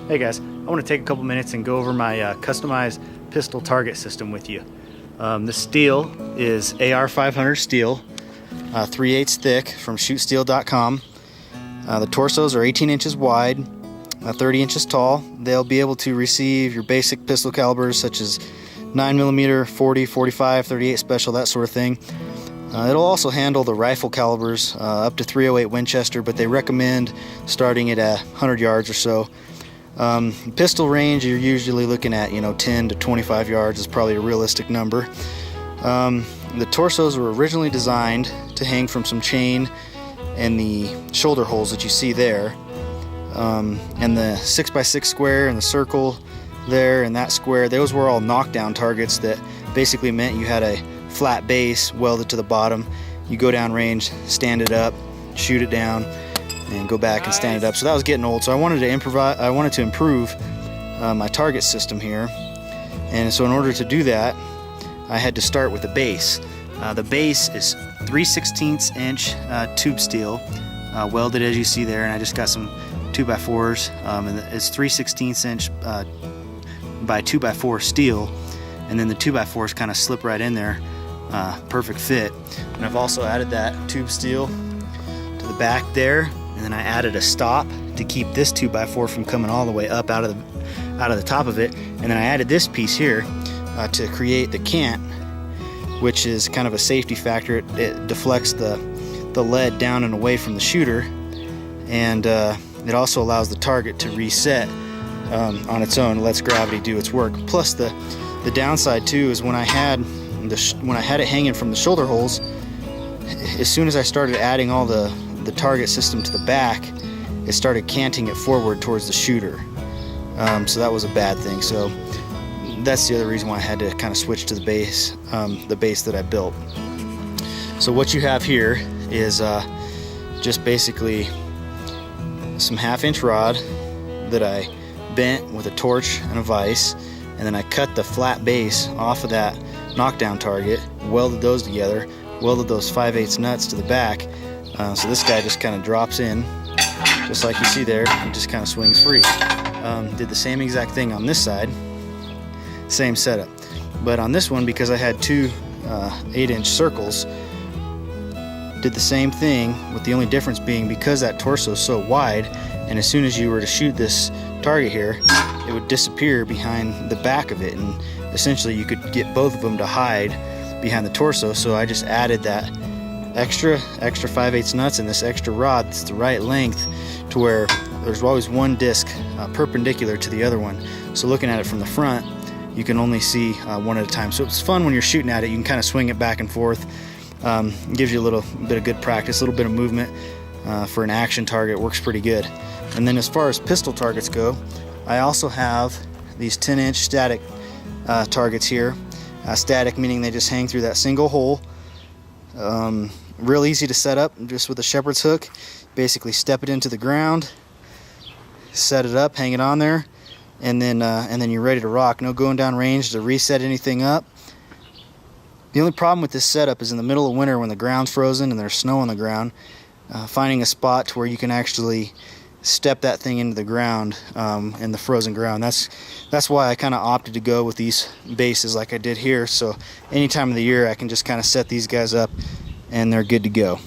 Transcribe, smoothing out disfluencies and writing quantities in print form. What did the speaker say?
Hey guys, I want to take a couple minutes and go over my customized pistol target system with you. The steel is AR500 steel, 3/8 thick from Shootsteel.com. The torsos are 18 inches wide, 30 inches tall. They'll be able to receive your basic pistol calibers such as 9mm, 40, 45, 38 special, that sort of thing. It'll also handle the rifle calibers up to 308 Winchester, but they recommend starting it at 100 yards or so. Pistol range, you're usually looking at 10 to 25 yards is probably a realistic number. The torsos were originally designed to hang from some chain and the shoulder holes that you see there, and the 6x6 square and the circle there and that square, those were all knockdown targets that basically meant you had a flat base welded to the bottom. You go down range, stand it up, shoot it down, and go back and stand it up. So that was getting old, so I wanted to improve my target system here. And so in order to do that, I had to start with the base. The base is 3/16 inch tube steel, welded as you see there, and I just got some 2x4s, and it's 3/16 inch by 2x4 steel, and then the 2x4s kind of slip right in there, perfect fit. And I've also added that tube steel to the back there, and then I added a stop to keep this 2x4 from coming all the way up out of the top of it. And then I added this piece here to create the cant, which is kind of a safety factor. It deflects the lead down and away from the shooter, and it also allows the target to reset on its own. It lets gravity do its work. Plus the downside too is when I had it hanging from the shoulder holes, as soon as I started adding all the target system to the back, it started canting it forward towards the shooter. So that was a bad thing. So that's the other reason why I had to kind of switch to the base that I built. So what you have here is just basically some 1/2 inch rod that I bent with a torch and a vise, and then I cut the flat base off of that knockdown target, welded those together, welded those 5/8 nuts to the back. So this guy just kind of drops in, just like you see there, and just kind of swings free. Did the same exact thing on this side, same setup. But on this one, because I had two 8-inch circles, did the same thing, with the only difference being because that torso is so wide, and as soon as you were to shoot this target here, it would disappear behind the back of it, and essentially you could get both of them to hide behind the torso. So I just added that extra 5/8 nuts and this extra rod that's the right length to where there's always one disc perpendicular to the other one. So looking at it from the front, you can only see one at a time. So it's fun when you're shooting at it. You can kind of swing it back and forth. It gives you a little bit of good practice, a little bit of movement for an action target. It works pretty good. And then as far as pistol targets go, I also have these 10-inch static targets here. Static meaning they just hang through that single hole. Real easy to set up, just with a shepherd's hook. Basically step it into the ground, set it up, hang it on there, and then you're ready to rock. No going down range to reset anything up. The only problem with this setup is in the middle of winter when the ground's frozen and there's snow on the ground, finding a spot to where you can actually step that thing into the ground, in the frozen ground. That's why I kind of opted to go with these bases like I did here. So any time of the year I can just kind of set these guys up and they're good to go.